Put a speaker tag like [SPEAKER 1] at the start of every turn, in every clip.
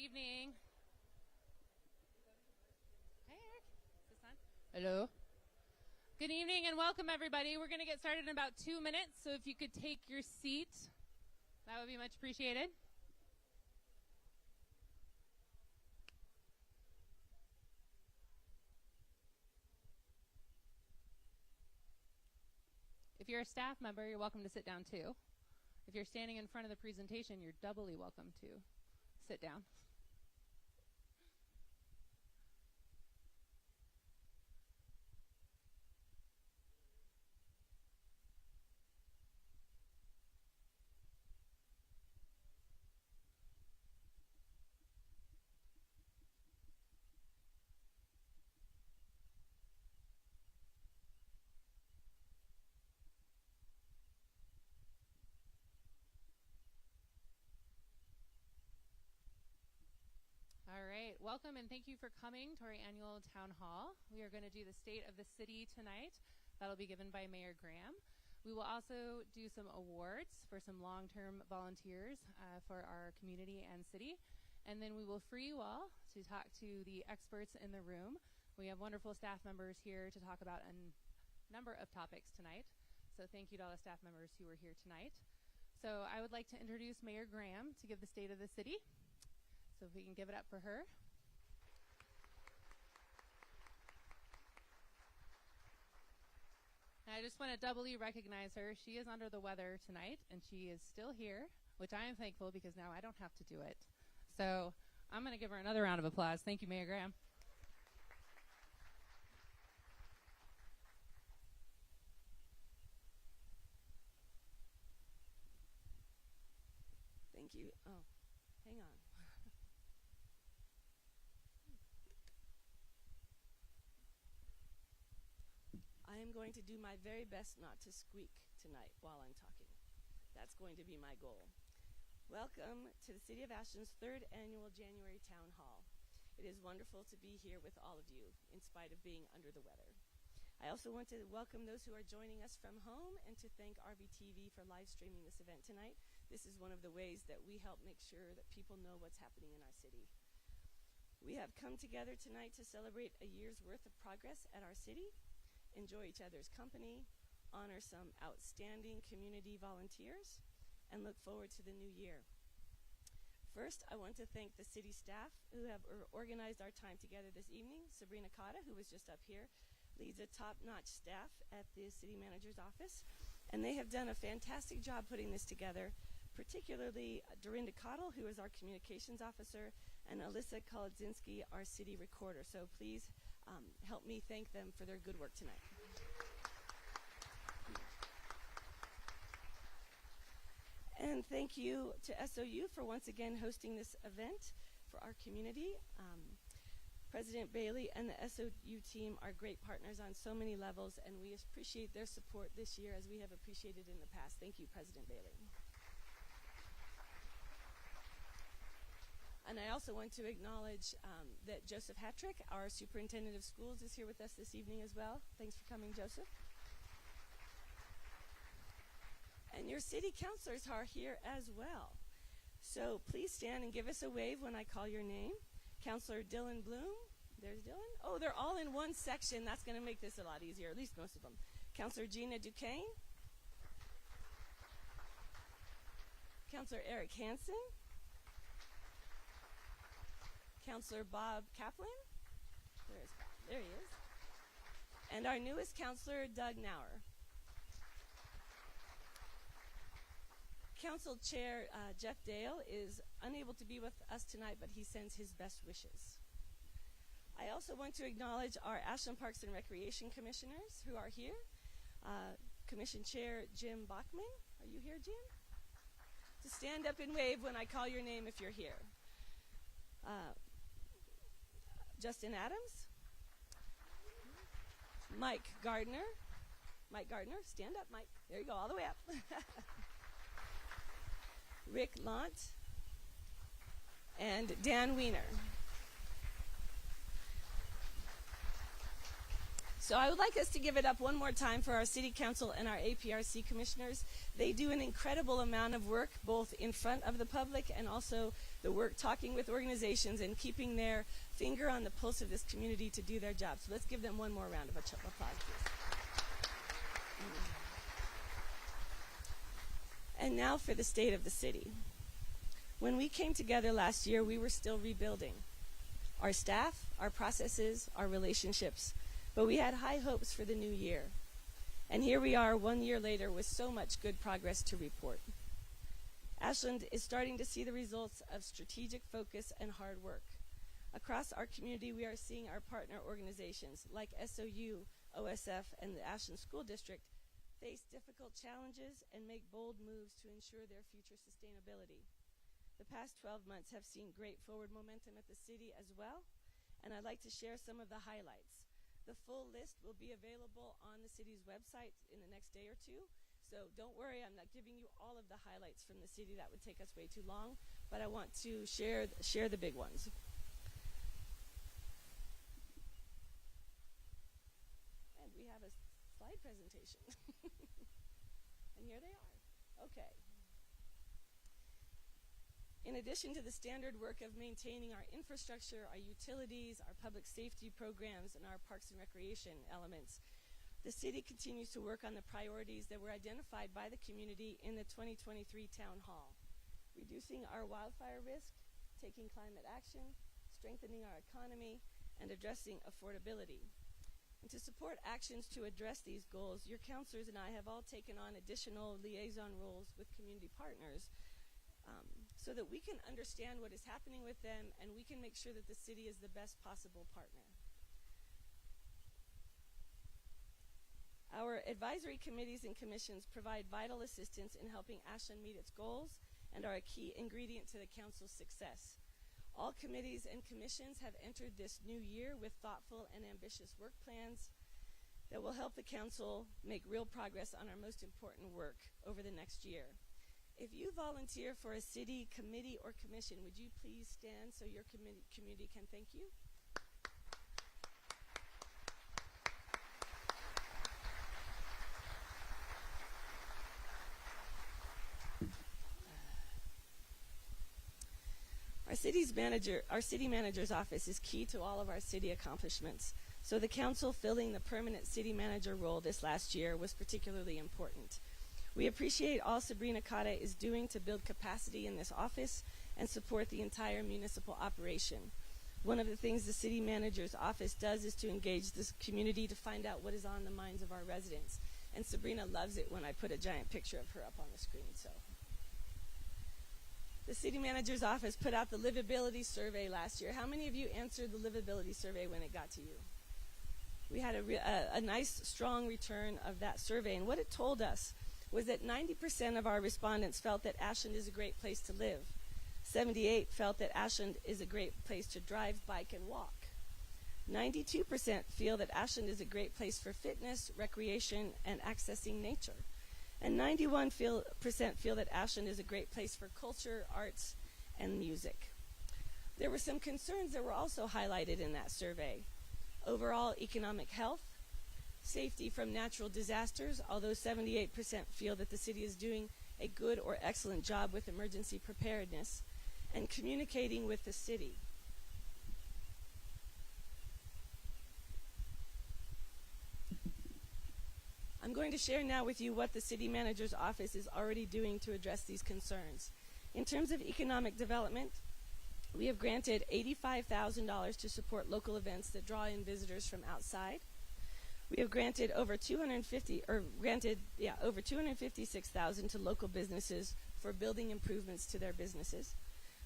[SPEAKER 1] evening. Hey, Eric. Is this on? Hello. Good evening and welcome, everybody. We're going to get started in about 2 minutes, so if you could take your seat, that would be much appreciated. If you're a staff member, you're welcome to sit down too. If you're standing in front of the presentation, you're doubly welcome to sit down. All right, welcome and thank you for coming to our annual town hall. We are going to do the state of the city tonight. That'll be given by Mayor Graham. We will also do some awards for some long-term volunteers for our community and city. And then we will free you all to talk to the experts in the room. We have wonderful staff members here to talk about a number of topics tonight. So thank you to all the staff members who are here tonight. So I would like to introduce Mayor Graham to give the state of the city. So if we can give it up for her. And I just want to doubly recognize her. She is under the weather tonight, and she is still here, which I am thankful because now I don't have to do it. So I'm going to give her another round of applause. Thank you, Mayor Graham.
[SPEAKER 2] Thank you. Oh, hang on. I am going to do my very best not to squeak tonight while I'm talking. That's going to be my goal. Welcome to the City of Ashland's third annual January Town Hall. It is wonderful to be here with all of you, in spite of being under the weather. I also want to welcome those who are joining us from home and to thank RVTV for live streaming this event tonight. This is one of the ways that we help make sure that people know what's happening in our city. We have come together tonight to celebrate a year's worth of progress at our city, enjoy each other's company, honor some outstanding community volunteers, and look forward to the new year. First, I want to thank the city staff who have organized our time together this evening. Sabrina Cotta, who was just up here, leads a top-notch staff at the city manager's office, and they have done a fantastic job putting this together, particularly Dorinda Cottle, who is our communications officer, and Alyssa Kolodzinski, our city recorder. So please help me thank them for their good work tonight. And thank you to SOU for once again hosting this event for our community. President Bailey and the SOU team are great partners on so many levels, and we appreciate their support this year as we have appreciated in the past. Thank you, President Bailey. And I also want to acknowledge that Joseph Hattrick, our superintendent of schools, is here with us this evening as well. Thanks for coming, Joseph. And your city councilors are here as well. So please stand and give us a wave when I call your name. Councilor Dylan Bloom. There's Dylan. Oh, they're all in one section. That's going to make this a lot easier, at least most of them. Councilor Gina Duquesne. Councilor Eric Hansen. Councilor Bob Kaplan. There he is. And our newest councilor, Doug Nauer. Council Chair Jeff Dale is unable to be with us tonight, but he sends his best wishes. I also want to acknowledge our Ashland Parks and Recreation Commissioners who are here. Commission Chair Jim Bachman. Are you here, Jim? To stand up and wave when I call your name if you're here. Justin Adams. Mike Gardner. Mike Gardner, stand up, Mike. There you go, all the way up. Rick Lont and Dan Wiener. So I would like us to give it up one more time for our City Council and our APRC commissioners. They do an incredible amount of work, both in front of the public and also the work talking with organizations and keeping their finger on the pulse of this community to do their job. So let's give them one more round of applause, please. And now for the state of the city. When we came together last year, we were still rebuilding our staff, our processes, our relationships. But we had high hopes for the new year. And here we are 1 year later with so much good progress to report. Ashland is starting to see the results of strategic focus and hard work. Across our community, we are seeing our partner organizations like SOU, OSF, and the Ashland School District face difficult challenges and make bold moves to ensure their future sustainability. The past 12 months have seen great forward momentum at the city as well, and I'd like to share some of the highlights. The full list will be available on the city's website in the next day or two. So don't worry, I'm not giving you all of the highlights from the city. That would take us way too long. But I want to share the big ones. And we have a slide presentation. And here they are. Okay. In addition to the standard work of maintaining our infrastructure, our utilities, our public safety programs, and our parks and recreation elements, the city continues to work on the priorities that were identified by the community in the 2023 Town Hall. Reducing our wildfire risk, taking climate action, strengthening our economy, and addressing affordability. And to support actions to address these goals, your counselors and I have all taken on additional liaison roles with community partners so that we can understand what is happening with them and we can make sure that the city is the best possible partner. Our advisory committees and commissions provide vital assistance in helping Ashland meet its goals and are a key ingredient to the council's success. All committees and commissions have entered this new year with thoughtful and ambitious work plans that will help the council make real progress on our most important work over the next year. If you volunteer for a city committee or commission, would you please stand so your community can thank you? Our city manager's office is key to all of our city accomplishments. So the council filling the permanent city manager role this last year was particularly important. We appreciate all Sabrina Kade is doing to build capacity in this office and support the entire municipal operation. One of the things the city manager's office does is to engage this community to find out what is on the minds of our residents. And Sabrina loves it when I put a giant picture of her up on the screen. So, the city manager's office put out the livability survey last year. How many of you answered the livability survey when it got to you? We had a nice, strong return of that survey. And what it told us was that 90% of our respondents felt that Ashland is a great place to live. 78% felt that Ashland is a great place to drive, bike, and walk. 92% feel that Ashland is a great place for fitness, recreation, and accessing nature. And 91% feel that Ashland is a great place for culture, arts, and music. There were some concerns that were also highlighted in that survey. Overall economic health, safety from natural disasters, although 78% feel that the city is doing a good or excellent job with emergency preparedness, and communicating with the city. I'm going to share now with you what the city manager's office is already doing to address these concerns. In terms of economic development, we have granted $85,000 to support local events that draw in visitors from outside. We have granted over $256,000 to local businesses for building improvements to their businesses.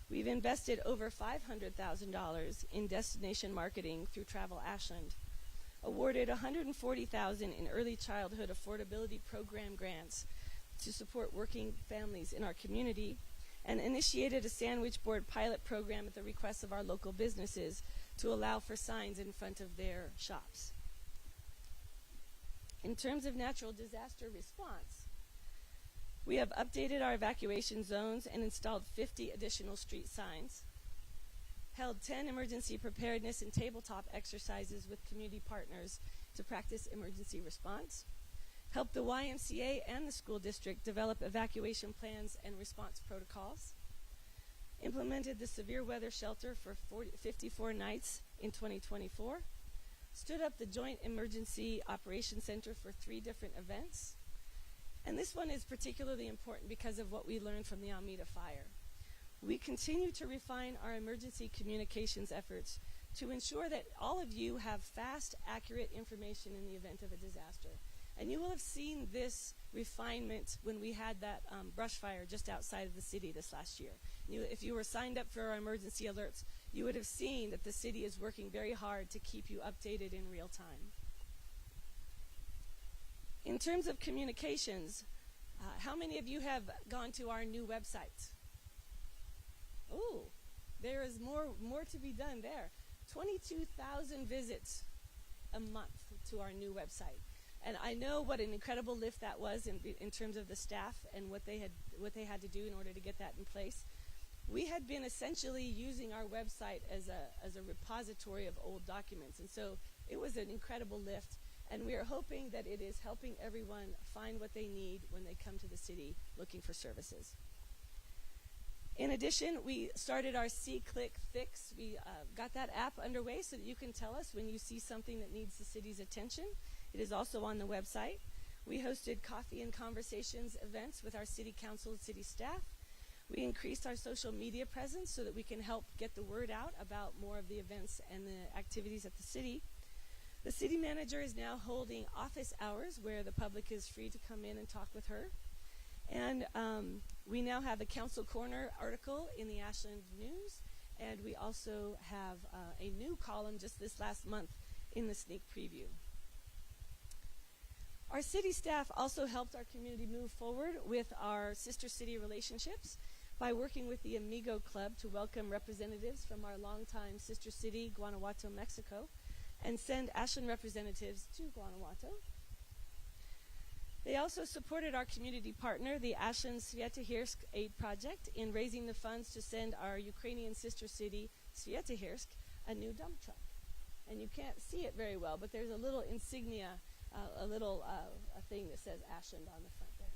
[SPEAKER 2] We've invested over $500,000 in destination marketing through Travel Ashland, awarded $140,000 in early childhood affordability program grants to support working families in our community, and initiated a sandwich board pilot program at the request of our local businesses to allow for signs in front of their shops. In terms of natural disaster response, we have updated our evacuation zones and installed 50 additional street signs, held 10 emergency preparedness and tabletop exercises with community partners to practice emergency response, helped the YMCA and the school district develop evacuation plans and response protocols, implemented the severe weather shelter for 54 nights in 2024, stood up the Joint Emergency Operations Center for 3 different events. And this one is particularly important because of what we learned from the Almeda fire. We continue to refine our emergency communications efforts to ensure that all of you have fast, accurate information in the event of a disaster. And you will have seen this refinement when we had that brush fire just outside of the city this last year. If you were signed up for our emergency alerts, you would have seen that the city is working very hard to keep you updated in real time. In terms of communications, how many of you have gone to our new website? Oh, there is more to be done there. 22,000 visits a month to our new website. And I know what an incredible lift that was in terms of the staff and what they had to do in order to get that in place. We had been essentially using our website as a repository of old documents, and so it was an incredible lift. And we are hoping that it is helping everyone find what they need when they come to the city looking for services. In addition, we started our See, Click, Fix. We got that app underway so that you can tell us when you see something that needs the city's attention. It is also on the website. We hosted coffee and conversations events with our city council and city staff. We increased our social media presence so that we can help get the word out about more of the events and the activities at the city. The city manager is now holding office hours where the public is free to come in and talk with her. And we now have a Council Corner article in the Ashland News, and we also have a new column just this last month in the sneak preview. Our city staff also helped our community move forward with our sister city relationships by working with the Amigo Club to welcome representatives from our longtime sister city, Guanajuato, Mexico, and send Ashland representatives to Guanajuato. They also supported our community partner, the Ashland Sviatahirsk Aid Project, in raising the funds to send our Ukrainian sister city, Sviatahirsk, a new dump truck. And you can't see it very well, but there's a little insignia, a thing that says Ashland on the front there.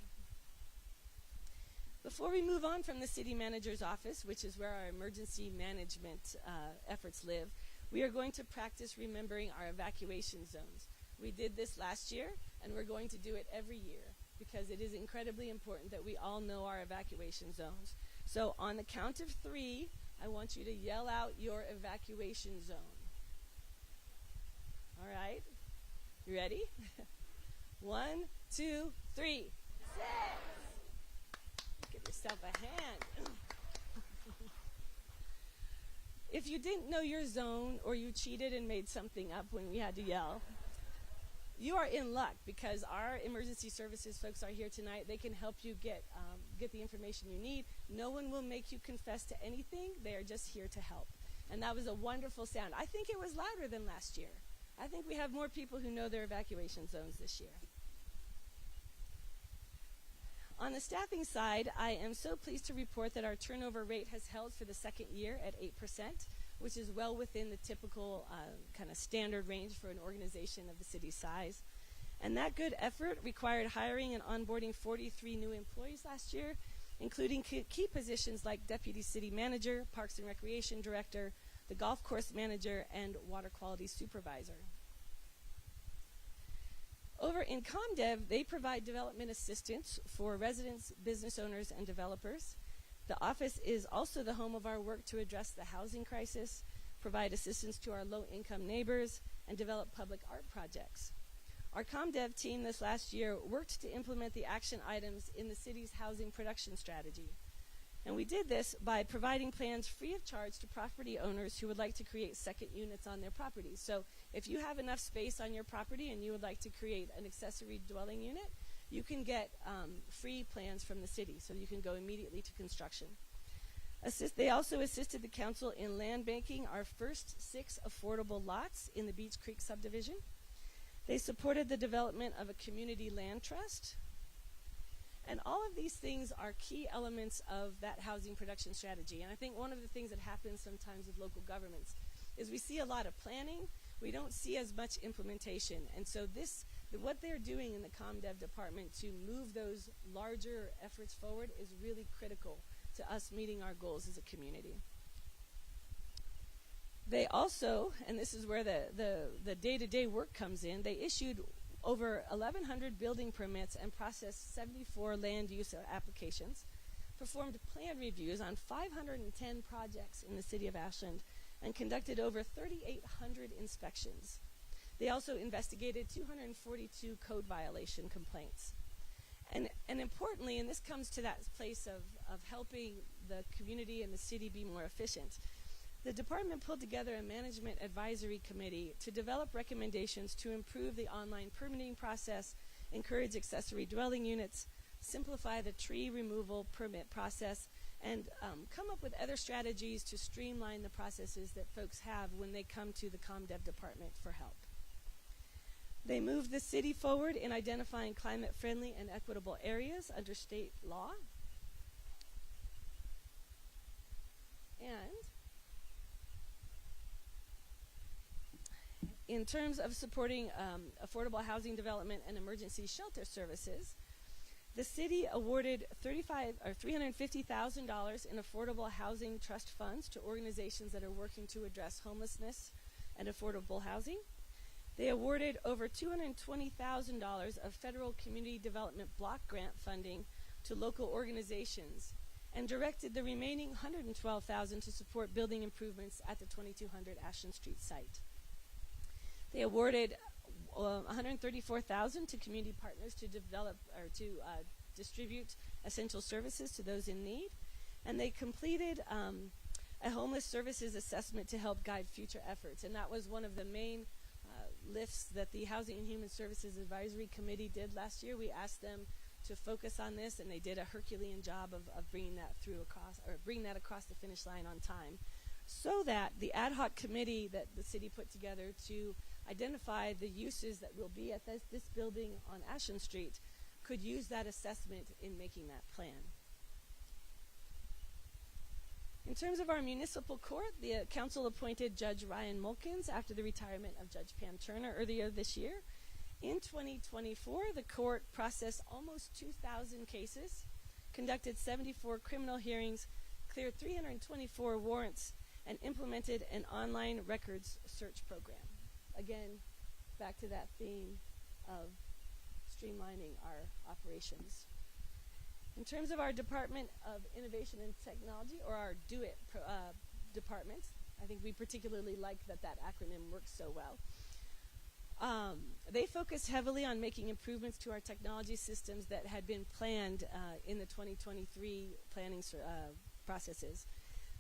[SPEAKER 2] Before we move on from the city manager's office, which is where our emergency management efforts live, we are going to practice remembering our evacuation zones. We did this last year, and we're going to do it every year because it is incredibly important that we all know our evacuation zones. So on the count of 3, I want you to yell out your evacuation zone. All right? You ready? 1, 2, 3. 6! Give yourself a hand. If you didn't know your zone or you cheated and made something up when we had to yell, you are in luck because our emergency services folks are here tonight. They can help you get the information you need. No one will make you confess to anything. They are just here to help. And that was a wonderful sound. I think it was louder than last year. I think we have more people who know their evacuation zones this year. On the staffing side, I am so pleased to report that our turnover rate has held for the second year at 8%, which is well within the typical kind of standard range for an organization of the city's size. And that good effort required hiring and onboarding 43 new employees last year, including key positions like Deputy City Manager, Parks and Recreation Director, the Golf Course Manager, and Water Quality Supervisor. Over in ComDev, they provide development assistance for residents, business owners, and developers. The office is also the home of our work to address the housing crisis, provide assistance to our low-income neighbors, and develop public art projects. Our ComDev team this last year worked to implement the action items in the city's housing production strategy. And we did this by providing plans free of charge to property owners who would like to create second units on their properties. So if you have enough space on your property and you would like to create an accessory dwelling unit, you can get free plans from the city, so you can go immediately to construction. They also assisted the council in land banking our first 6 affordable lots in the Beach Creek subdivision. They supported the development of a community land trust. And all of these things are key elements of that housing production strategy. And I think one of the things that happens sometimes with local governments is we see a lot of planning, we don't see as much implementation. And so what they're doing in the ComDev department to move those larger efforts forward is really critical to us meeting our goals as a community. They also, and this is where the day-to-day work comes in, they issued over 1,100 building permits and processed 74 land use applications, performed plan reviews on 510 projects in the city of Ashland, and conducted over 3,800 inspections. They also investigated 242 code violation complaints. And importantly, and this comes to that place of helping the community and the city be more efficient, the department pulled together a management advisory committee to develop recommendations to improve the online permitting process, encourage accessory dwelling units, simplify the tree removal permit process, and come up with other strategies to streamline the processes that folks have when they come to the ComDev department for help. They moved the city forward in identifying climate-friendly and equitable areas under state law. And in terms of supporting affordable housing development and emergency shelter services, the city awarded $350,000 in affordable housing trust funds to organizations that are working to address homelessness and affordable housing. They awarded over $220,000 of federal community development block grant funding to local organizations and directed the remaining $112,000 to support building improvements at the 2200 Ashland Street site. They awarded $134,000 to community partners to develop or to distribute essential services to those in need, and they completed a homeless services assessment to help guide future efforts. And that was one of the main lifts that the Housing and Human Services Advisory Committee did last year. We asked them to focus on this, and they did a Herculean job of bringing that across the finish line on time, so that the ad hoc committee that the city put together to identify the uses that will be at this building on Ashland Street could use that assessment in making that plan. In terms of our municipal court, the council appointed Judge Ryan Mulkins after the retirement of Judge Pam Turner earlier this year. In 2024, the court processed almost 2,000 cases, conducted 74 criminal hearings, cleared 324 warrants, and implemented an online records search program. Again, back to that theme of streamlining our operations. In terms of our Department of Innovation and Technology, or our DO-IT department, I think we particularly like that acronym works so well. They focus heavily on making improvements to our technology systems that had been planned in the 2023 planning processes.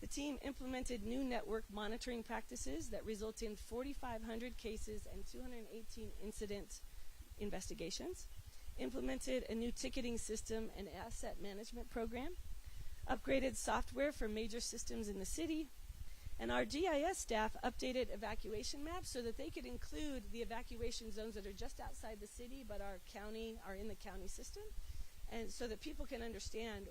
[SPEAKER 2] The team implemented new network monitoring practices that result in 4,500 cases and 218 incident investigations, implemented a new ticketing system and asset management program, upgraded software for major systems in the city, and our GIS staff updated evacuation maps so that they could include the evacuation zones that are just outside the city but are in the county system, and so that people can understand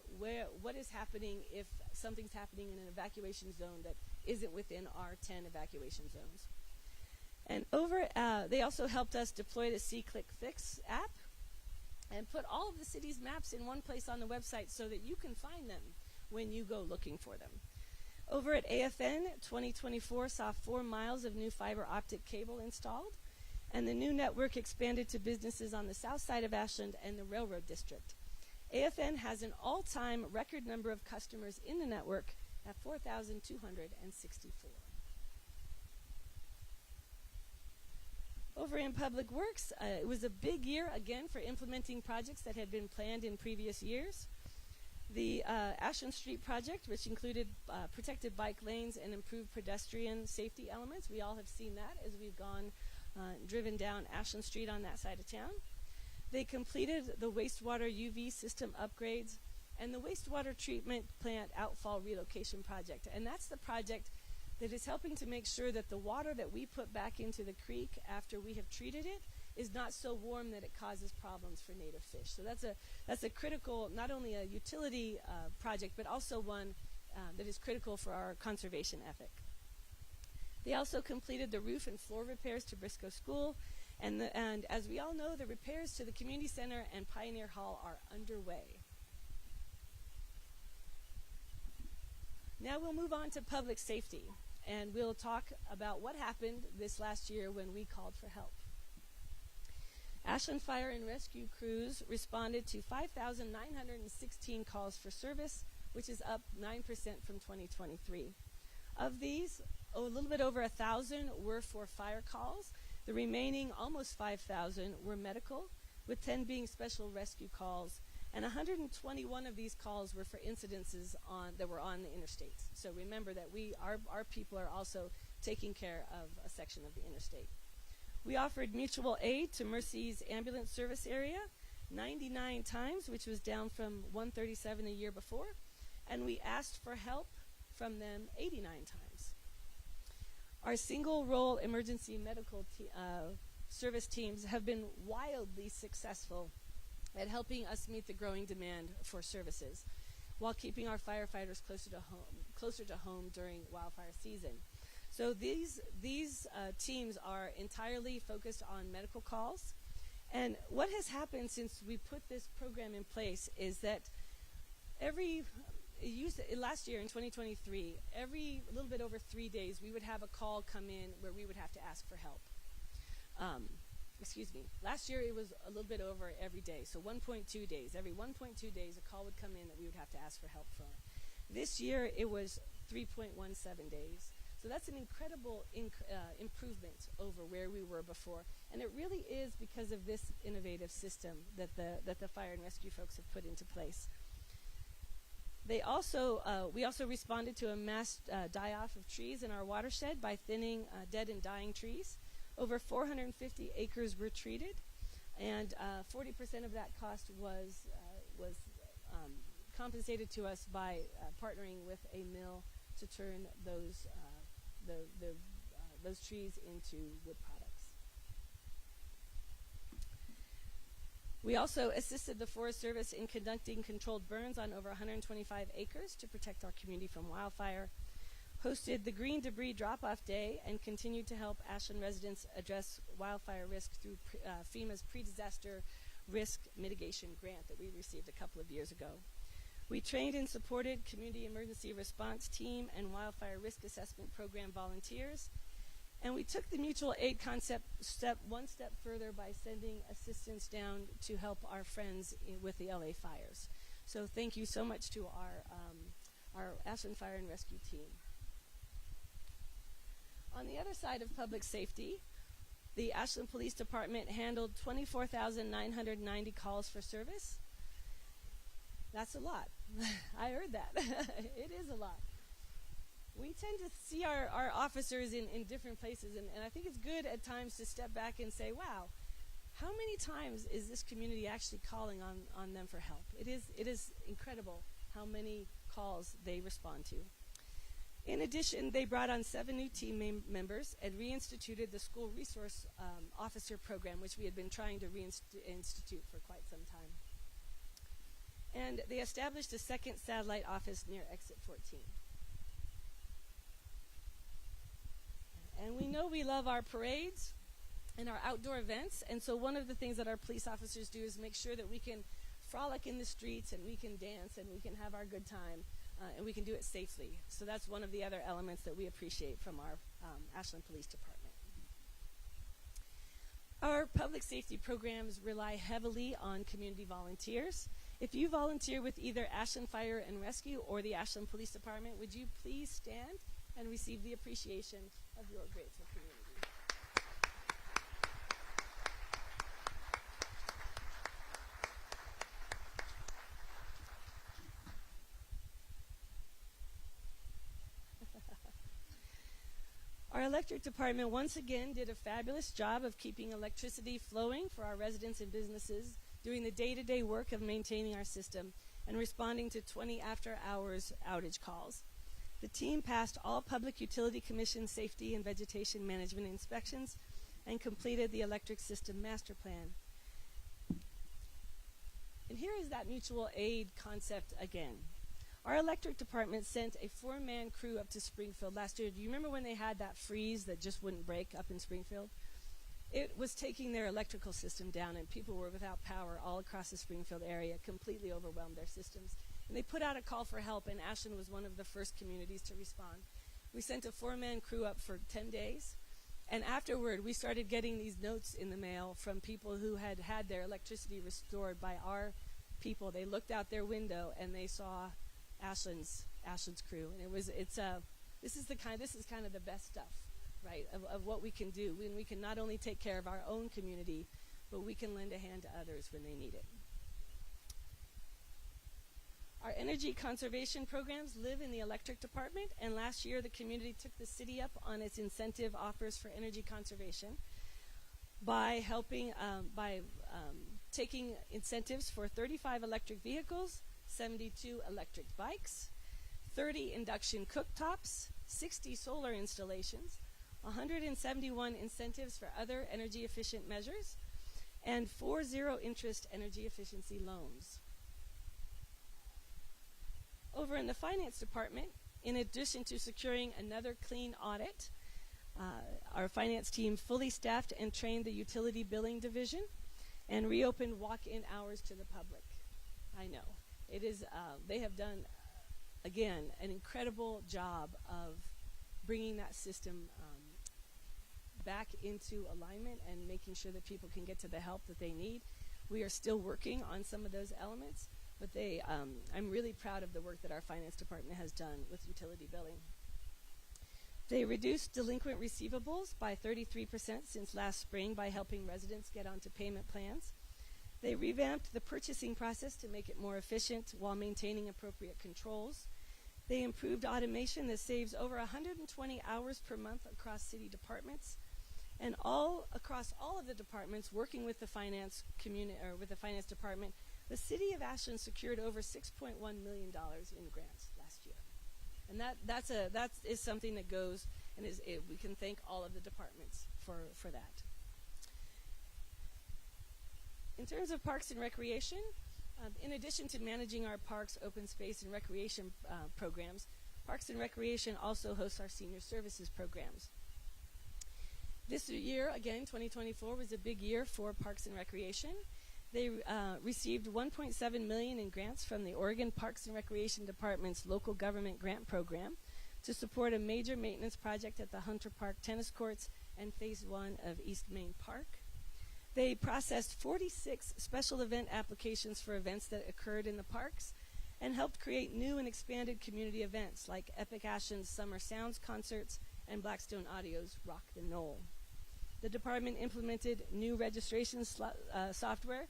[SPEAKER 2] what is happening if something's happening in an evacuation zone that isn't within our 10 evacuation zones. And they also helped us deploy the SeeClickFix app and put all of the city's maps in one place on the website so that you can find them when you go looking for them. Over at AFN, 2024 saw 4 miles of new fiber optic cable installed, and the new network expanded to businesses on the south side of Ashland and the Railroad District. AFN has an all-time record number of customers in the network at 4,264. Over in Public Works, it was a big year again for implementing projects that had been planned in previous years. The Ashland Street project, which included protected bike lanes and improved pedestrian safety elements. We all have seen that as we've driven down Ashland Street on that side of town. They completed the wastewater UV system upgrades and the wastewater treatment plant outfall relocation project. And that's the project that is helping to make sure that the water that we put back into the creek after we have treated it is not so warm that it causes problems for native fish. So that's a critical, not only a utility project, but also one that is critical for our conservation ethic. They also completed the roof and floor repairs to Briscoe School, and as we all know, the repairs to the community center and Pioneer Hall are underway. Now we'll move on to public safety, and we'll talk about what happened this last year when we called for help. Ashland Fire and Rescue crews responded to 5,916 calls for service, which is up 9% from 2023. Of these, a little bit over 1,000 were for fire calls. The remaining almost 5,000 were medical, with 10 being special rescue calls, and 121 of these calls were for incidences that were on the interstates. So remember that our people are also taking care of a section of the interstate. We offered mutual aid to Mercy's ambulance service area 99 times, which was down from 137 a year before, and we asked for help from them 89 times. Our single-role emergency medical service teams have been wildly successful at helping us meet the growing demand for services while keeping our firefighters closer to home during wildfire season. So these teams are entirely focused on medical calls. And what has happened since we put this program in place is that last year in 2023, every little bit over 3 days, we would have a call come in where we would have to ask for help. Last year it was a little bit over every day, so 1.2 days. Every 1.2 days, a call would come in that we would have to ask for help for. This year it was 3.17 days. So that's an incredible improvement over where we were before. And it really is because of this innovative system that the fire and rescue folks have put into place. We also responded to a mass die-off of trees in our watershed by thinning dead and dying trees. Over 450 acres were treated, and 40% of that cost was compensated to us by partnering with a mill to turn those trees into wood products. We also assisted the Forest Service in conducting controlled burns on over 125 acres to protect our community from wildfire, hosted the Green Debris Drop-Off Day, and continued to help Ashland residents address wildfire risk through FEMA's Pre-Disaster Risk Mitigation Grant that we received a couple of years ago. We trained and supported Community Emergency Response Team and Wildfire Risk Assessment Program volunteers. And we took the mutual aid concept one step further by sending assistance down to help our friends with the LA fires. So thank you so much to our Ashland Fire and Rescue team. On the other side of public safety, the Ashland Police Department handled 24,990 calls for service. That's a lot. I heard that. It is a lot. We tend to see our officers in different places, and I think it's good at times to step back and say, wow, how many times is this community actually calling on them for help? It is incredible how many calls they respond to. In addition, they brought on 7 new team members and reinstituted the School Resource Officer Program, which we had been trying to reinstitute for quite some time. And they established a second satellite office near Exit 14. And we know we love our parades and our outdoor events, and so one of the things that our police officers do is make sure that we can frolic in the streets and we can dance and we can have our good time, and we can do it safely. So that's one of the other elements that we appreciate from our Ashland Police Department. Our public safety programs rely heavily on community volunteers. If you volunteer with either Ashland Fire and Rescue or the Ashland Police Department, would you please stand and receive the appreciation of your grateful community? Our electric department once again did a fabulous job of keeping electricity flowing for our residents and businesses, doing the day-to-day work of maintaining our system, and responding to 20 after-hours outage calls. The team passed all Public Utility Commission safety and vegetation management inspections and completed the electric system master plan. And here is that mutual aid concept again. Our electric department sent a 4-man crew up to Springfield last year. Do you remember when they had that freeze that just wouldn't break up in Springfield? It was taking their electrical system down, and people were without power all across the Springfield area, completely overwhelmed their systems. And they put out a call for help, and Ashland was one of the first communities to respond. We sent a 4-man crew up for 10 days, and afterward we started getting these notes in the mail from people who had had their electricity restored by our people. They looked out their window and they saw Ashland's crew, and this is kind of the best stuff, right, of what we can do when we can not only take care of our own community, but we can lend a hand to others when they need it. Our energy conservation programs live in the electric department, and last year the community took the city up on its incentive offers for energy conservation by taking incentives for 35 electric vehicles, 72 electric bikes, 30 induction cooktops, 60 solar installations, 171 incentives for other energy efficient measures, and 4 zero-interest energy efficiency loans. Over in the finance department, in addition to securing another clean audit, our finance team fully staffed and trained the utility billing division and reopened walk-in hours to the public. I know. It is, they have done, again, an incredible job of bringing that system back into alignment and making sure that people can get to the help that they need. We are still working on some of those elements, but I'm really proud of the work that our finance department has done with utility billing. They reduced delinquent receivables by 33% since last spring by helping residents get onto payment plans. They revamped the purchasing process to make it more efficient while maintaining appropriate controls. They improved automation that saves over 120 hours per month across city departments. And across all of the departments, working with the finance department, the city of Ashland secured over $6.1 million in grants last year. And that is something that goes, and we can thank all of the departments for that. In terms of parks and recreation, in addition to managing our parks, open space, and recreation programs, Parks and Recreation also hosts our senior services programs. This year, again, 2024, was a big year for Parks and Recreation. They received $1.7 million in grants from the Oregon Parks and Recreation Department's local government grant program to support a major maintenance project at the Hunter Park tennis courts and Phase 1 of East Main Park. They processed 46 special event applications for events that occurred in the parks and helped create new and expanded community events like Epic Ashland's Summer Sounds concerts and Blackstone Audio's Rock the Knoll. The department implemented new registration software,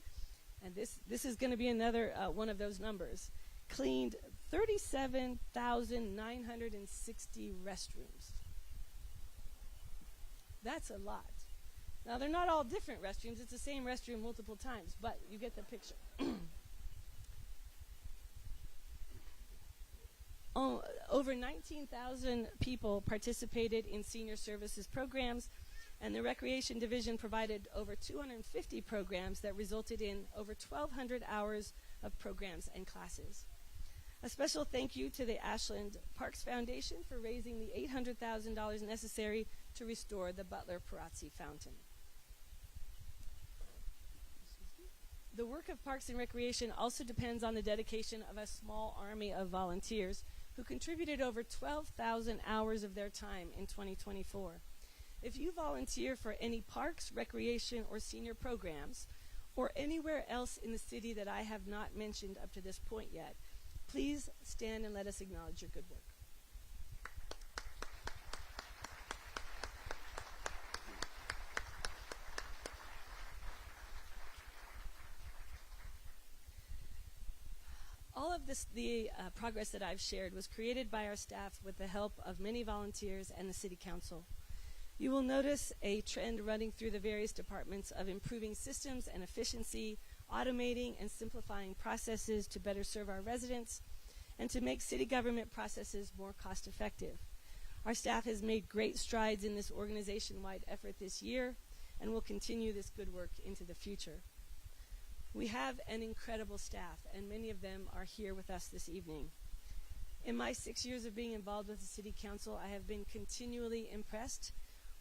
[SPEAKER 2] and this is going to be another one of those numbers. Cleaned 37,960 restrooms. That's a lot. Now, they're not all different restrooms. It's the same restroom multiple times, but you get the picture. Over 19,000 people participated in senior services programs, and the Recreation Division provided over 250 programs that resulted in over 1,200 hours of programs and classes. A special thank you to the Ashland Parks Foundation for raising the $800,000 necessary to restore the Butler-Perazzi Fountain. The work of Parks and Recreation also depends on the dedication of a small army of volunteers who contributed over 12,000 hours of their time in 2024. If you volunteer for any parks, recreation, or senior programs, or anywhere else in the city that I have not mentioned up to this point yet, please stand and let us acknowledge your good work. All of the progress that I've shared was created by our staff with the help of many volunteers and the City Council. You will notice a trend running through the various departments of improving systems and efficiency, automating and simplifying processes to better serve our residents, and to make city government processes more cost-effective. Our staff has made great strides in this organization-wide effort this year, and will continue this good work into the future. We have an incredible staff, and many of them are here with us this evening. In my 6 years of being involved with the City Council, I have been continually impressed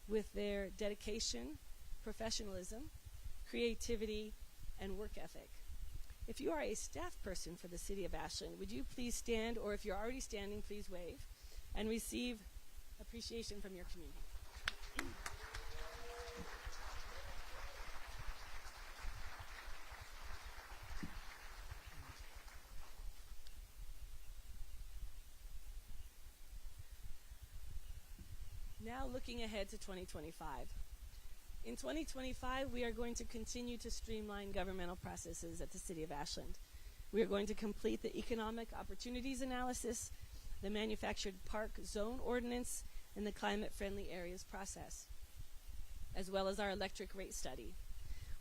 [SPEAKER 2] with their dedication, professionalism, creativity, and work ethic. If you are a staff person for the City of Ashland, would you please stand, or if you're already standing, please wave, and receive appreciation from your community. Now looking ahead to 2025. In 2025, we are going to continue to streamline governmental processes at the City of Ashland. We are going to complete the economic opportunities analysis, the manufactured park zone ordinance, and the climate-friendly areas process, as well as our electric rate study.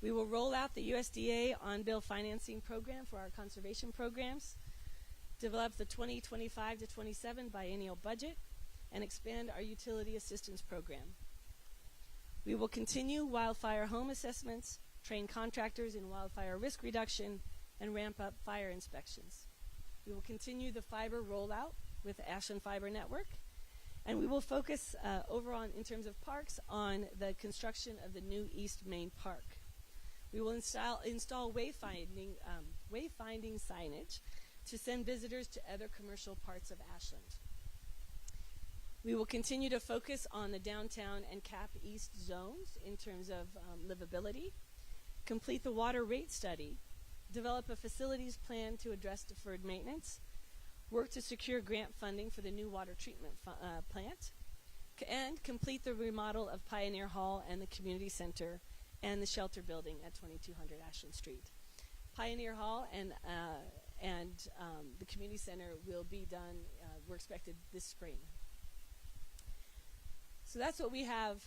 [SPEAKER 2] We will roll out the USDA on-bill financing program for our conservation programs, develop the 2025 to 27 biennial budget, and expand our utility assistance program. We will continue wildfire home assessments, train contractors in wildfire risk reduction, and ramp up fire inspections. We will continue the fiber rollout with the Ashland Fiber Network, and we will focus in terms of parks, on the construction of the new East Main Park. We will install wayfinding signage to send visitors to other commercial parts of Ashland. We will continue to focus on the downtown and Cap East zones in terms of livability, complete the water rate study, develop a facilities plan to address deferred maintenance, work to secure grant funding for the new water treatment plant, and complete the remodel of Pioneer Hall and the Community Center and the shelter building at 2200 Ashland Street. Pioneer Hall and the Community Center will be done, we're expected this spring. So that's what we have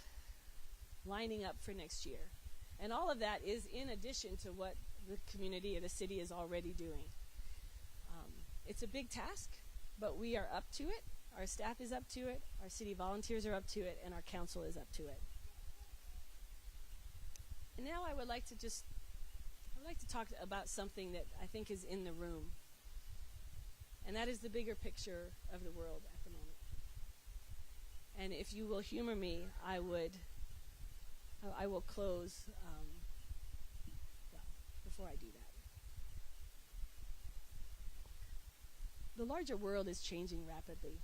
[SPEAKER 2] lining up for next year. And all of that is in addition to what the community or the city is already doing. It's a big task, but we are up to it. Our staff is up to it. Our city volunteers are up to it, and our council is up to it. And now I would like to talk about something that I think is in the room, and that is the bigger picture of the world at the moment. And if you will humor me, I will close before I do that. The larger world is changing rapidly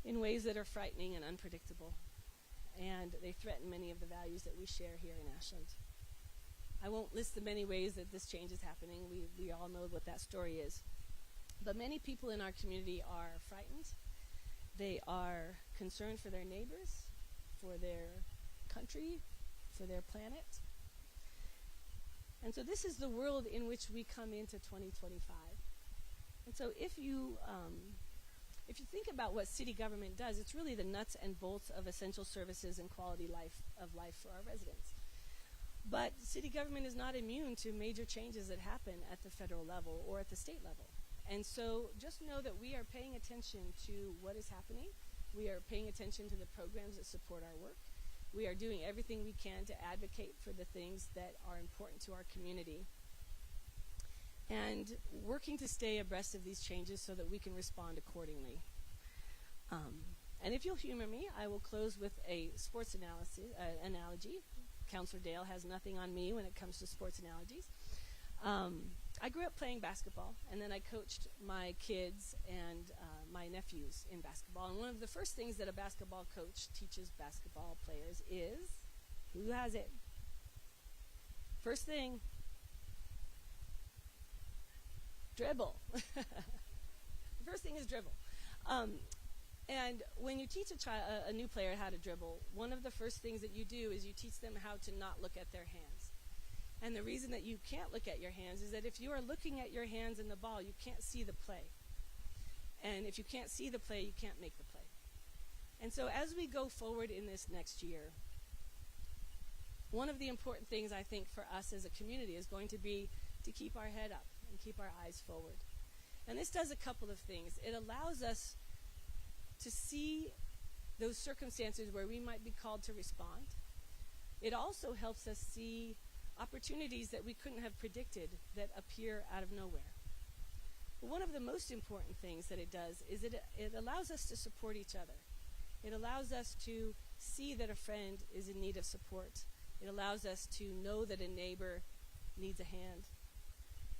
[SPEAKER 2] in ways that are frightening and unpredictable, and they threaten many of the values that we share here in Ashland. I won't list the many ways that this change is happening. We all know what that story is. But many people in our community are frightened. They are concerned for their neighbors, for their country, for their planet. And so this is the world in which we come into 2025. And so if you think about what city government does, it's really the nuts and bolts of essential services and quality of life for our residents. But city government is not immune to major changes that happen at the federal level or at the state level. And so just know that we are paying attention to what is happening. We are paying attention to the programs that support our work. We are doing everything we can to advocate for the things that are important to our community, and working to stay abreast of these changes so that we can respond accordingly. And if you'll humor me, I will close with a sports analogy. Counselor Dale has nothing on me when it comes to sports analogies. I grew up playing basketball, and then I coached my kids and my nephews in basketball. And one of the first things that a basketball coach teaches basketball players is, who has it? First thing, dribble. The first thing is dribble. And when you teach a new player how to dribble, one of the first things that you do is you teach them how to not look at their hands. And the reason that you can't look at your hands is that if you are looking at your hands and the ball, you can't see the play. And if you can't see the play, you can't make the play. And so as we go forward in this next year, one of the important things I think for us as a community is going to be to keep our head up and keep our eyes forward. And this does a couple of things. It allows us to see those circumstances where we might be called to respond, It also helps us see opportunities that we couldn't have predicted that appear out of nowhere. But one of the most important things that it does is it allows us to support each other. It allows us to see that a friend is in need of support. It allows us to know that a neighbor needs a hand.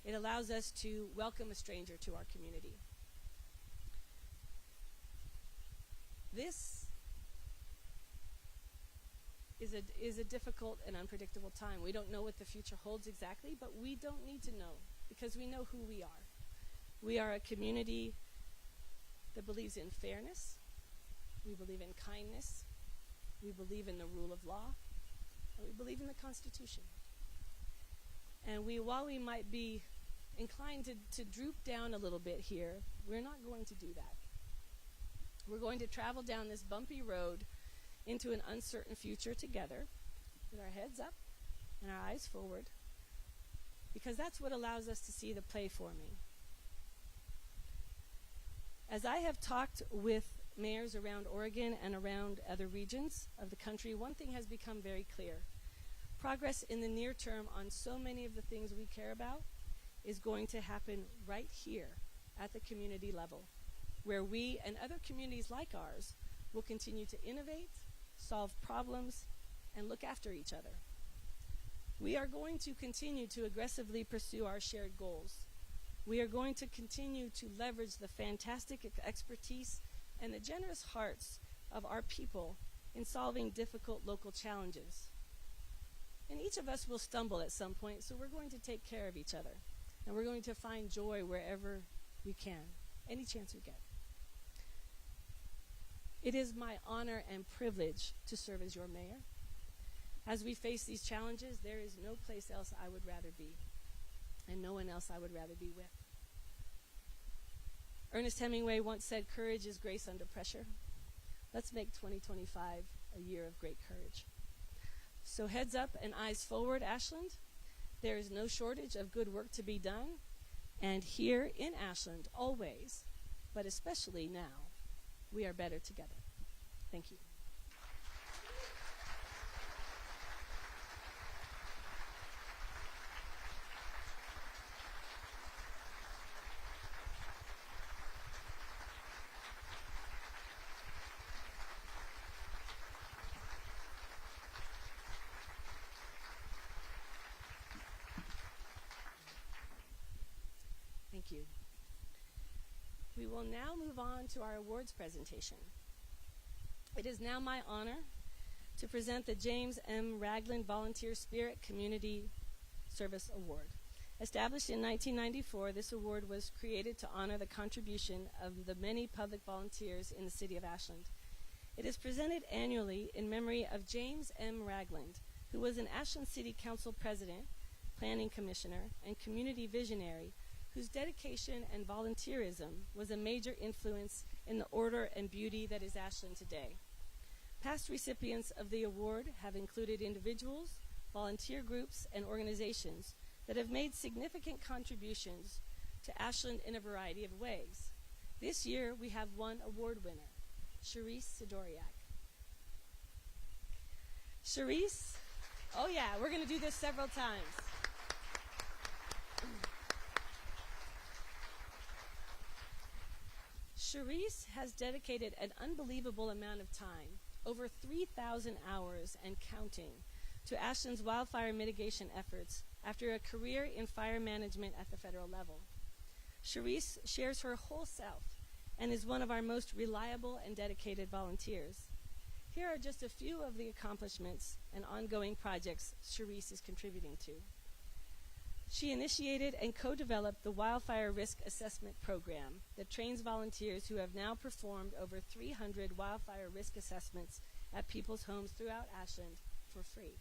[SPEAKER 2] It allows us to welcome a stranger to our community. This is a difficult and unpredictable time. We don't know what the future holds exactly, but we don't need to know because we know who we are. We are a community that believes in fairness. We believe in kindness. We believe in the rule of law. And we believe in the Constitution. And while we might be inclined to droop down a little bit here, we're not going to do that. We're going to travel down this bumpy road into an uncertain future together with our heads up and our eyes forward, because that's what allows us to see the play forming. As I have talked with mayors around Oregon and around other regions of the country, one thing has become very clear. Progress in the near term on so many of the things we care about is going to happen right here at the community level, where we and other communities like ours will continue to innovate, solve problems, and look after each other. We are going to continue to aggressively pursue our shared goals. We are going to continue to leverage the fantastic expertise and the generous hearts of our people in solving difficult local challenges. And each of us will stumble at some point, so we're going to take care of each other. And we're going to find joy wherever we can, any chance we get. It is my honor and privilege to serve as your mayor. As we face these challenges, there is no place else I would rather be, and no one else I would rather be with. Ernest Hemingway once said, "Courage is grace under pressure." Let's make 2025 a year of great courage. So heads up and eyes forward, Ashland. There is no shortage of good work to be done. And here in Ashland, always, but especially now, we are better together. Thank you. Thank you. We will now move on to our awards presentation. It is now my honor to present the James M. Ragland Volunteer Spirit Community Service Award. Established in 1994, this award was created to honor the contribution of the many public volunteers in the city of Ashland. It is presented annually in memory of James M. Ragland, who was an Ashland City Council President, Planning Commissioner, and Community Visionary, whose dedication and volunteerism was a major influence in the order and beauty that is Ashland today. Past recipients of the award have included individuals, volunteer groups, and organizations that have made significant contributions to Ashland in a variety of ways. This year, we have one award winner, Cherise Sidoriak. Cherise, oh yeah, we're going to do this several times. Cherise has dedicated an unbelievable amount of time, over 3,000 hours and counting, to Ashland's wildfire mitigation efforts after a career in fire management at the federal level. Cherise shares her whole self and is one of our most reliable and dedicated volunteers. Here are just a few of the accomplishments and ongoing projects Cherise is contributing to. She initiated and co-developed the Wildfire Risk Assessment Program that trains volunteers who have now performed over 300 wildfire risk assessments at people's homes throughout Ashland for free.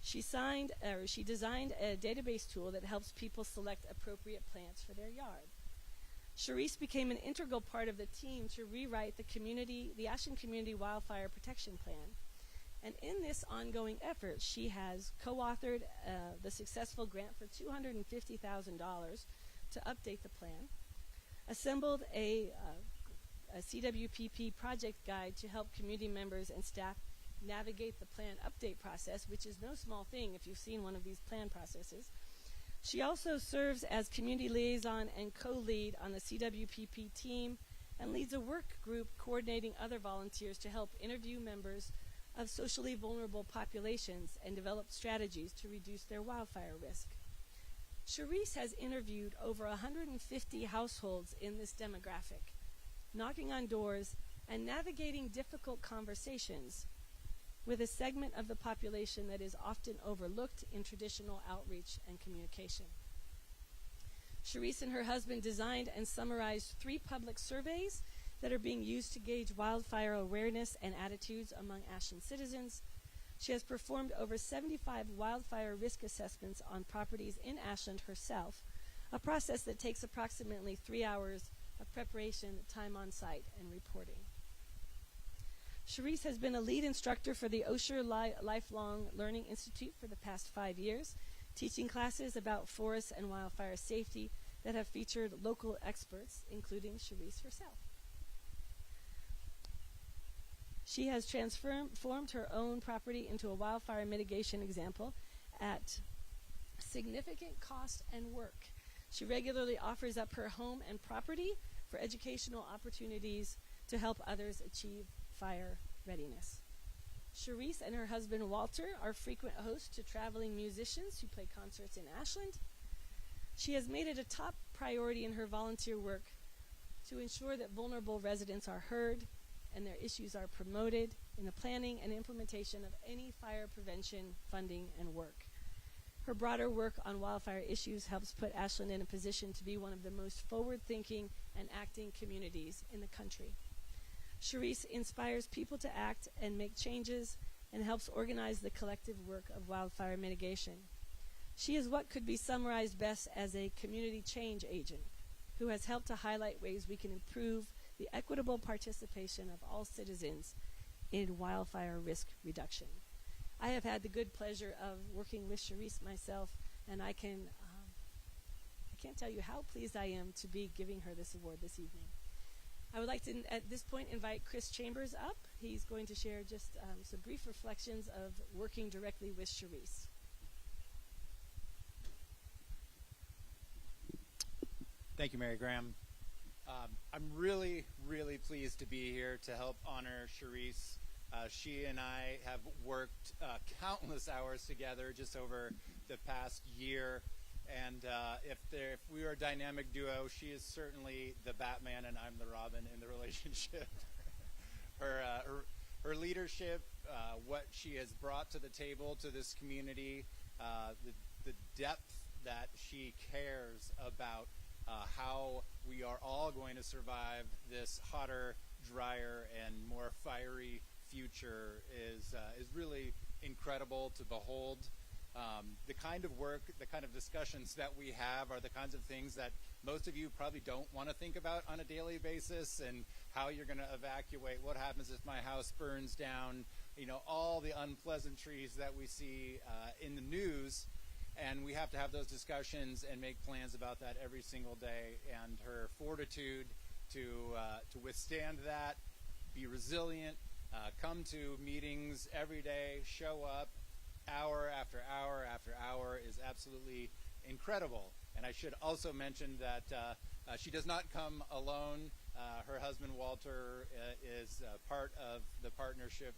[SPEAKER 2] She designed a database tool that helps people select appropriate plants for their yard. Cherise became an integral part of the team to rewrite the Ashland Community Wildfire Protection Plan. And in this ongoing effort, she has co-authored the successful grant for $250,000 to update the plan, assembled a CWPP project guide to help community members and staff navigate the plan update process, which is no small thing if you've seen one of these plan processes. She also serves as community liaison and co-lead on the CWPP team and leads a work group coordinating other volunteers to help interview members of socially vulnerable populations and develop strategies to reduce their wildfire risk. Charisse has interviewed over 150 households in this demographic, knocking on doors and navigating difficult conversations with a segment of the population that is often overlooked in traditional outreach and communication. Charisse and her husband designed and summarized 3 public surveys that are being used to gauge wildfire awareness and attitudes among Ashland citizens. She has performed over 75 wildfire risk assessments on properties in Ashland herself, a process that takes approximately 3 hours of preparation, time on site, and reporting. Charisse has been a lead instructor for the Osher Lifelong Learning Institute for the past 5 years, teaching classes about forest and wildfire safety that have featured local experts, including Charisse herself. She has transformed her own property into a wildfire mitigation example at significant cost and work. She regularly offers up her home and property for educational opportunities to help others achieve fire readiness. Charisse and her husband Walter are frequent hosts to traveling musicians who play concerts in Ashland. She has made it a top priority in her volunteer work to ensure that vulnerable residents are heard and their issues are promoted in the planning and implementation of any fire prevention, funding, and work. Her broader work on wildfire issues helps put Ashland in a position to be one of the most forward-thinking and acting communities in the country. Charisse inspires people to act and make changes and helps organize the collective work of wildfire mitigation. She is what could be summarized best as a community change agent who has helped to highlight ways we can improve the equitable participation of all citizens in wildfire risk reduction. I have had the good pleasure of working with Charisse myself, and I can't tell you how pleased I am to be giving her this award this evening. I would like to, at this point, invite Chris Chambers up. He's going to share just some brief reflections of working directly with Charisse.
[SPEAKER 3] Thank you, Mary Graham. I'm really, really pleased to be here to help honor Charisse. She and I have worked countless hours together just over the past year. And if we are a dynamic duo, she is certainly the Batman and I'm the Robin in the relationship. Her leadership, what she has brought to the table to this community, the depth that she cares about how we are all going to survive this hotter, drier, and more fiery future is really incredible to behold. The kind of work, the kind of discussions that we have are the kinds of things that most of you probably don't want to think about on a daily basis, and how you're going to evacuate, what happens if my house burns down, all the unpleasantries that we see in the news. And we have to have those discussions and make plans about that every single day. And her fortitude to withstand that, be resilient, come to meetings every day, show up hour after hour after hour is absolutely incredible. And I should also mention that she does not come alone. Her husband Walter is part of the partnership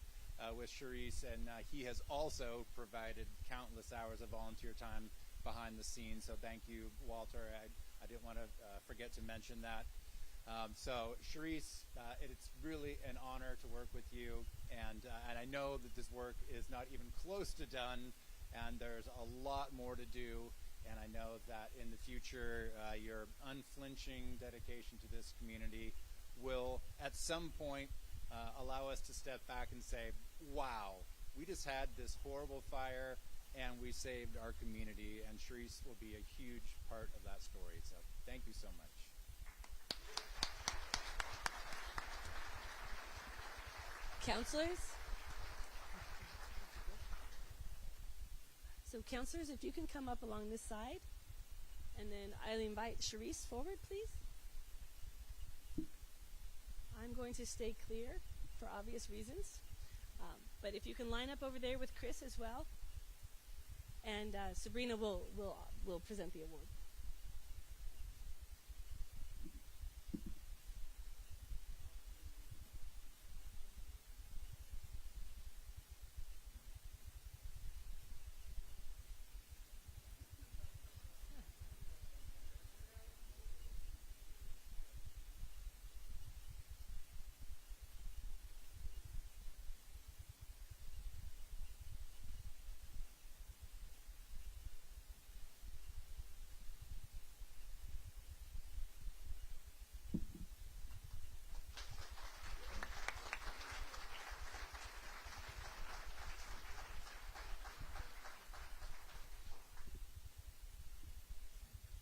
[SPEAKER 3] with Charisse, and he has also provided countless hours of volunteer time behind the scenes. So thank you, Walter. I didn't want to forget to mention that. So Charisse, it's really an honor to work with you, and I know that this work is not even close to done, and there's a lot more to do. And I know that in the future, your unflinching dedication to this community will, at some point, allow us to step back and say, wow, we just had this horrible fire and we saved our community, and Charisse will be a huge part of that story. So thank you so much.
[SPEAKER 2] Counselors? So counselors, if you can come up along this side, and then I'll invite Charisse forward, please. I'm going to stay clear for obvious reasons. But if you can line up over there with Chris as well, and Sabrina will present the award.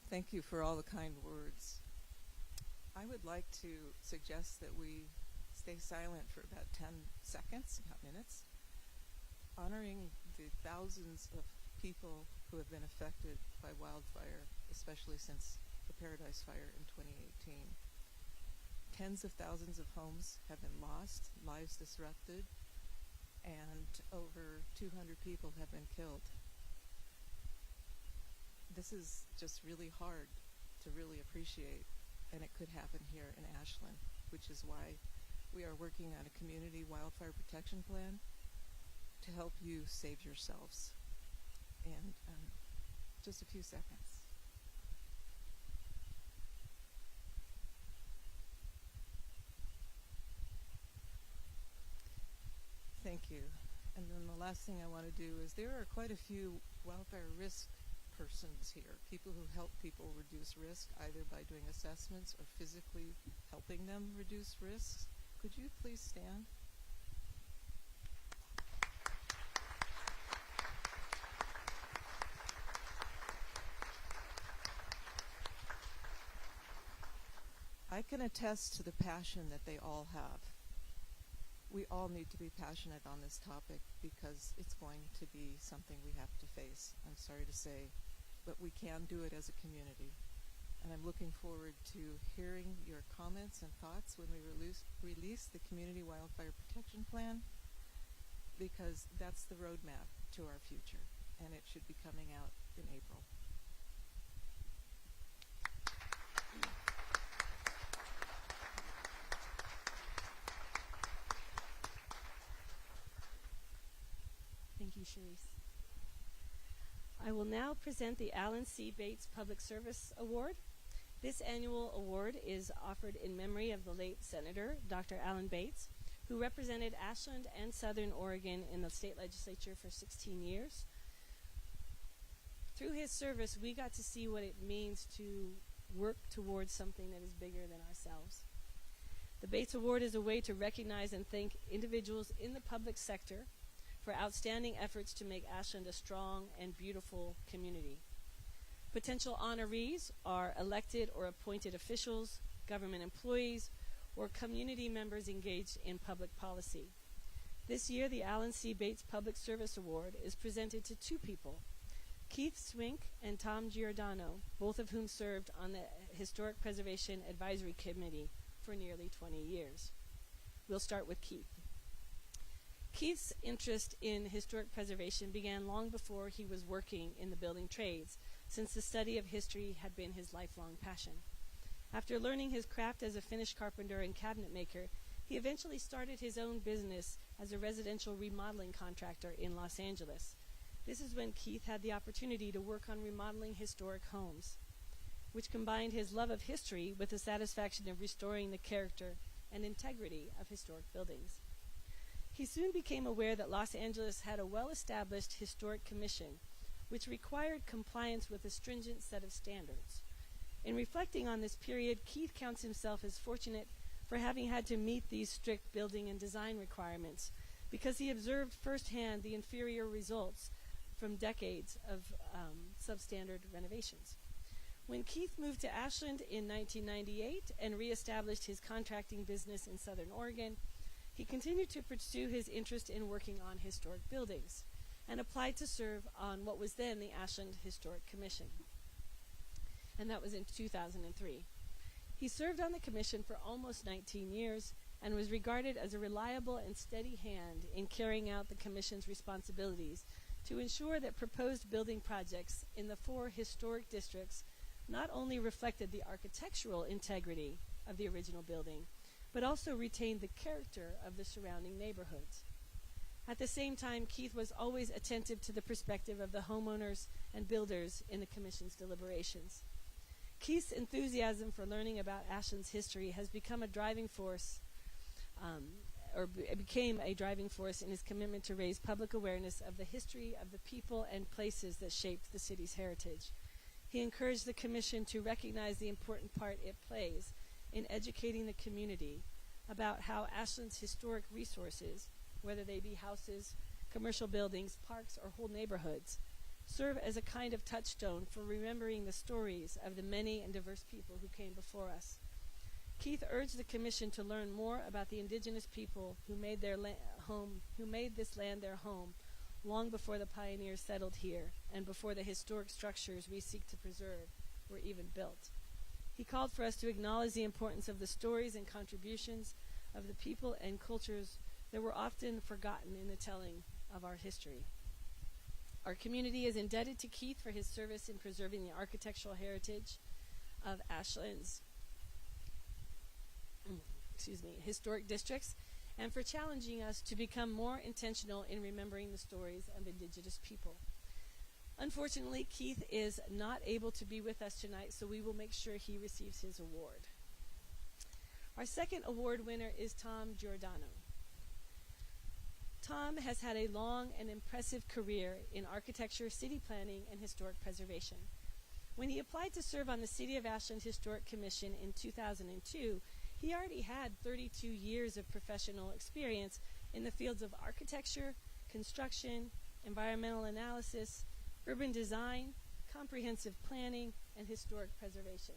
[SPEAKER 4] Thank you for all the kind words. I would like to suggest that we stay silent for about 10 seconds, about minutes, honoring the thousands of people who have been affected by wildfire, especially since the Paradise Fire in 2018. Tens of thousands of homes have been lost, lives disrupted, and over 200 people have been killed. This is just really hard to really appreciate, and it could happen here in Ashland, which is why we are working on a community wildfire protection plan to help you save yourselves. And just a few seconds. Thank you. And then the last thing I want to do is there are quite a few wildfire risk persons here, people who help people reduce risk, either by doing assessments or physically helping them reduce risks. Could you please stand? I can attest to the passion that they all have. We all need to be passionate on this topic because it's going to be something we have to face, I'm sorry to say, but we can do it as a community. And I'm looking forward to hearing your comments and thoughts when we release the Community Wildfire Protection Plan, because that's the roadmap to our future, and it should be coming out in April.
[SPEAKER 2] Thank you, Sharice. I will now present the Alan C. Bates Public Service Award. This annual award is offered in memory of the late Senator, Dr. Alan Bates, who represented Ashland and Southern Oregon in the state legislature for 16 years. Through his service, we got to see what it means to work towards something that is bigger than ourselves. The Bates Award is a way to recognize and thank individuals in the public sector for outstanding efforts to make Ashland a strong and beautiful community. Potential honorees are elected or appointed officials, government employees, or community members engaged in public policy. This year, the Alan C. Bates Public Service Award is presented to two people, Keith Swink and Tom Giordano, both of whom served on the Historic Preservation Advisory Committee for nearly 20 years. We'll start with Keith. Keith's interest in historic preservation began long before he was working in the building trades, since the study of history had been his lifelong passion. After learning his craft as a finished carpenter and cabinet maker, he eventually started his own business as a residential remodeling contractor in Los Angeles. This is when Keith had the opportunity to work on remodeling historic homes, which combined his love of history with the satisfaction of restoring the character and integrity of historic buildings. He soon became aware that Los Angeles had a well-established historic commission, which required compliance with a stringent set of standards. In reflecting on this period, Keith counts himself as fortunate for having had to meet these strict building and design requirements, because he observed firsthand the inferior results from decades of substandard renovations. When Keith moved to Ashland in 1998 and reestablished his contracting business in Southern Oregon, he continued to pursue his interest in working on historic buildings and applied to serve on what was then the Ashland Historic Commission. And that was in 2003. He served on the commission for almost 19 years and was regarded as a reliable and steady hand in carrying out the Commission's responsibilities to ensure that proposed building projects in the 4 historic districts not only reflected the architectural integrity of the original building, but also retained the character of the surrounding neighborhoods. At the same time, Keith was always attentive to the perspective of the homeowners and builders in the Commission's deliberations. Keith's enthusiasm for learning about Ashland's history has become a driving force, became a driving force in his commitment to raise public awareness of the history of the people and places that shaped the city's heritage. He encouraged the Commission to recognize the important part it plays in educating the community about how Ashland's historic resources, whether they be houses, commercial buildings, parks, or whole neighborhoods, serve as a kind of touchstone for remembering the stories of the many and diverse people who came before us. Keith urged the Commission to learn more about the indigenous people who made this land their home long before the pioneers settled here and before the historic structures we seek to preserve were even built. He called for us to acknowledge the importance of the stories and contributions of the people and cultures that were often forgotten in the telling of our history. Our community is indebted to Keith for his service in preserving the architectural heritage of Ashland's historic districts, and for challenging us to become more intentional in remembering the stories of indigenous people. Unfortunately, Keith is not able to be with us tonight, so we will make sure he receives his award. Our second award winner is Tom Giordano. Tom has had a long and impressive career in architecture, city planning, and historic preservation. When he applied to serve on the City of Ashland Historic Commission in 2002, he already had 32 years of professional experience in the fields of architecture, construction, environmental analysis, urban design, comprehensive planning, and historic preservation.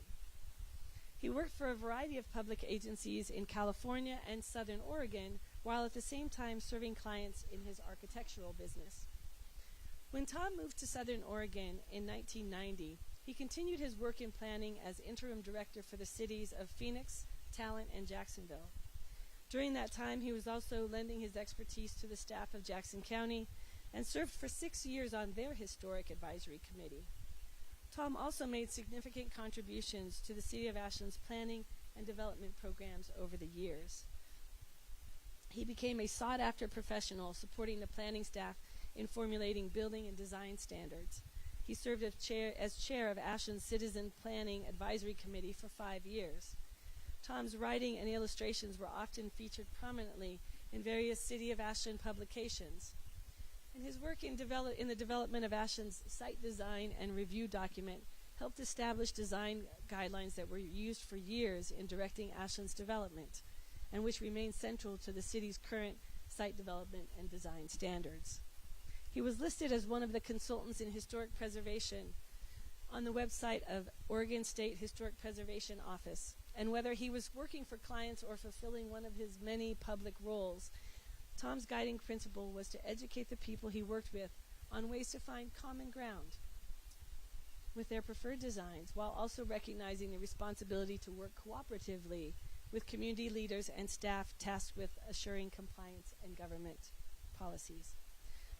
[SPEAKER 2] He worked for a variety of public agencies in California and Southern Oregon, while at the same time serving clients in his architectural business. When Tom moved to Southern Oregon in 1990, he continued his work in planning as interim director for the cities of Phoenix, Talent, and Jacksonville. During that time, he was also lending his expertise to the staff of Jackson County and served for 6 years on their historic advisory committee. Tom also made significant contributions to the City of Ashland's planning and development programs over the years. He became a sought-after professional supporting the planning staff in formulating building and design standards. He served as chair of Ashland's Citizen Planning Advisory Committee for 5 years. Tom's writing and illustrations were often featured prominently in various City of Ashland publications. And his work in the development of Ashland's site design and review document helped establish design guidelines that were used for years in directing Ashland's development, and which remain central to the city's current site development and design standards. He was listed as one of the consultants in historic preservation on the website of Oregon State Historic Preservation Office, and whether he was working for clients or fulfilling one of his many public roles, Tom's guiding principle was to educate the people he worked with on ways to find common ground with their preferred designs, while also recognizing the responsibility to work cooperatively with community leaders and staff tasked with assuring compliance and government policies.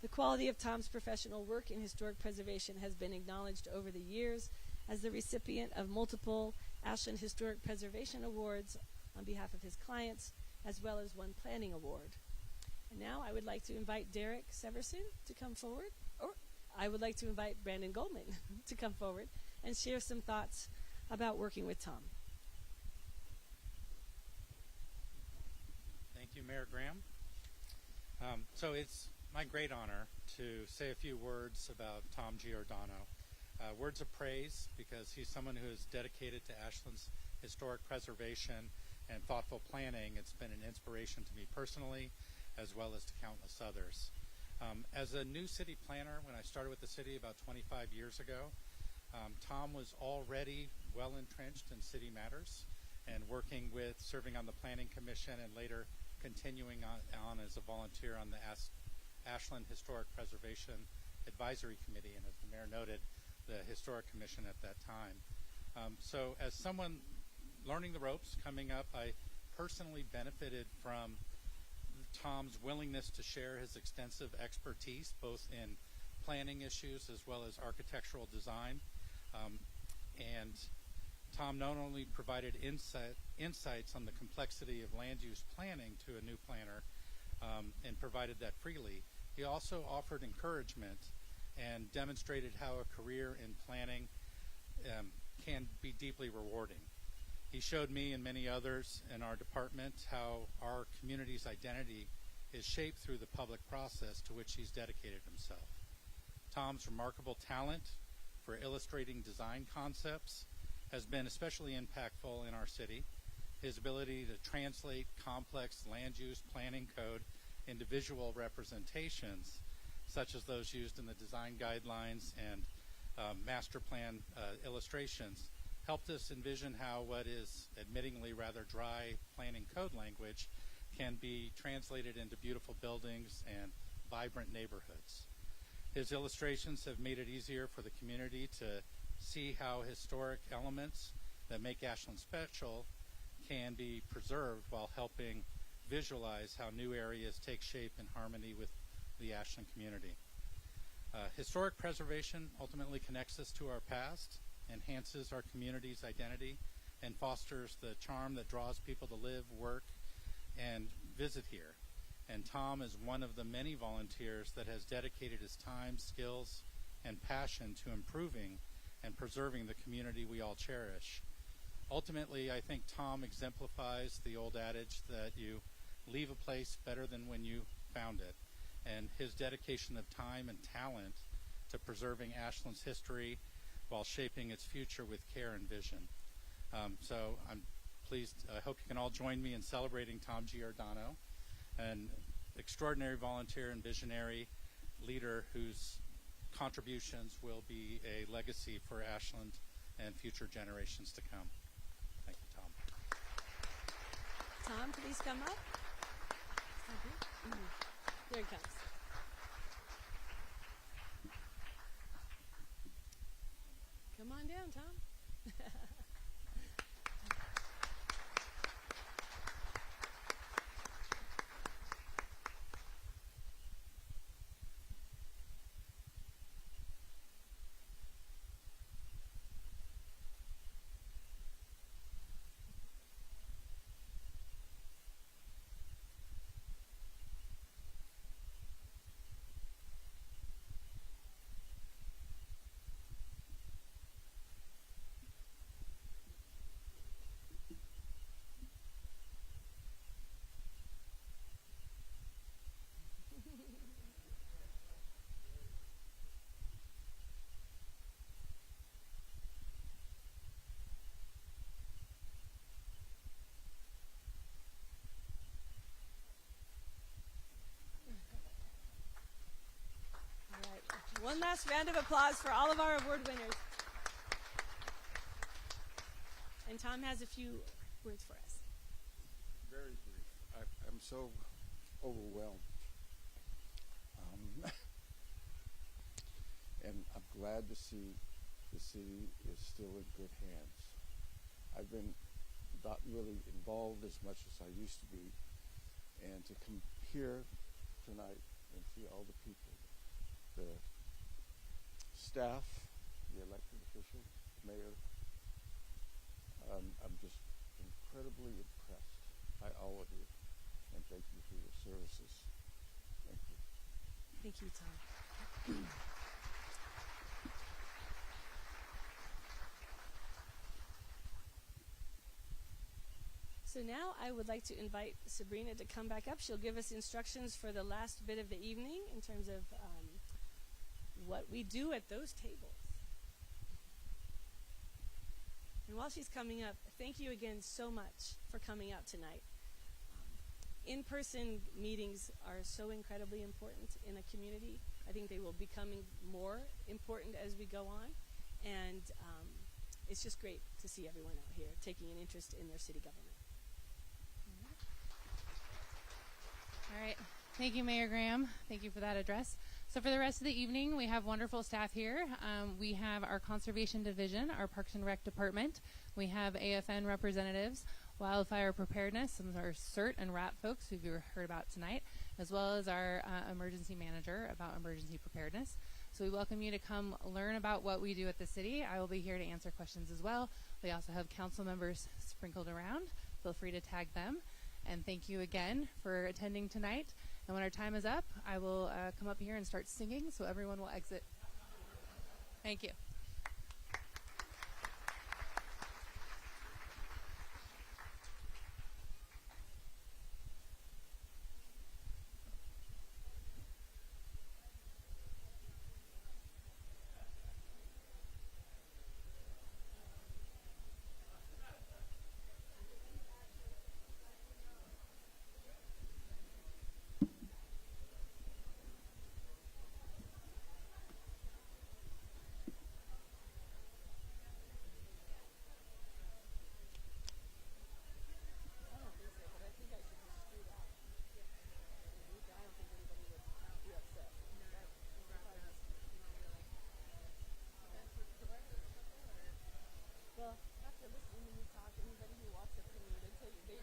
[SPEAKER 2] The quality of Tom's professional work in historic preservation has been acknowledged over the years as the recipient of multiple Ashland Historic Preservation Awards on behalf of his clients, as well as one planning award. And now I would like to invite Derek Severson to come forward, or I would like to invite Brandon Goldman to come forward and share some thoughts about working with Tom.
[SPEAKER 5] Thank you, Mayor Graham. So it's my great honor to say a few words about Tom Giordano. Words of praise, because he's someone who is dedicated to Ashland's historic preservation and thoughtful planning. It's been an inspiration to me personally, as well as to countless others. As a new city planner, when I started with the city about 25 years ago, Tom was already well entrenched in city matters and working with serving on the Planning Commission and later continuing on as a volunteer on the Ashland Historic Preservation Advisory Committee, and as the mayor noted, the Historic Commission at that time. So as someone learning the ropes coming up, I personally benefited from Tom's willingness to share his extensive expertise, both in planning issues as well as architectural design. And Tom not only provided insights on the complexity of land use planning to a new planner and provided that freely, he also offered encouragement and demonstrated how a career in planning can be deeply rewarding. He showed me and many others in our department how our community's identity is shaped through the public process to which he's dedicated himself. Tom's remarkable talent for illustrating design concepts has been especially impactful in our city. His ability to translate complex land use planning code into visual representations, such as those used in the design guidelines and master plan illustrations, helped us envision how what is admittingly rather dry planning code language can be translated into beautiful buildings and vibrant neighborhoods. His illustrations have made it easier for the community to see how historic elements that make Ashland special can be preserved while helping visualize how new areas take shape in harmony with the Ashland community. Historic preservation ultimately connects us to our past, enhances our community's identity, and fosters the charm that draws people to live, work, and visit here. And Tom is one of the many volunteers that has dedicated his time, skills, and passion to improving and preserving the community we all cherish. Ultimately, I think Tom exemplifies the old adage that you leave a place better than when you found it, and his dedication of time and talent to preserving Ashland's history while shaping its future with care and vision. So I'm pleased. I hope you can all join me in celebrating Tom Giordano, an extraordinary volunteer and visionary leader whose contributions will be a legacy for Ashland and future generations to come. Thank you, Tom.
[SPEAKER 2] Tom, please come up. There he comes. Come on down, Tom. One last round of applause for all of our award winners. And Tom has a few words for us.
[SPEAKER 6] Very brief. I'm so overwhelmed. And I'm glad to see the city is still in good hands. I've been not really involved as much as I used to be. And to come here tonight and see all the people, the staff, the elected officials, mayor, I'm just incredibly impressed by all of you, and thank you for your services. Thank you.
[SPEAKER 2] Thank you, Tom. So now I would like to invite Sabrina to come back up. She'll give us instructions for the last bit of the evening in terms of what we do at those tables. And while she's coming up, thank you again so much for coming out tonight. In-person meetings are so incredibly important in a community. I think they will become more important as we go on. And it's just great to see everyone out here taking an interest in their city government.
[SPEAKER 1] All right. Thank you, Mayor Graham. Thank you for that address. So for the rest of the evening, we have wonderful staff here. We have our Conservation Division, our Parks and Rec Department. We have AFN representatives. wildfire preparedness, some of our CERT and RAP folks who you've heard about tonight, as well as our emergency manager about emergency preparedness. So we welcome you to come learn about what we do at the city. I will be here to answer questions as well. We also have council members sprinkled around. Feel free to tag them. And thank you again for attending tonight. And when our time is up, I will come up here and start singing, so everyone will exit. Thank you.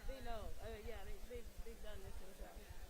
[SPEAKER 2] They know. Yeah, they've done this themselves.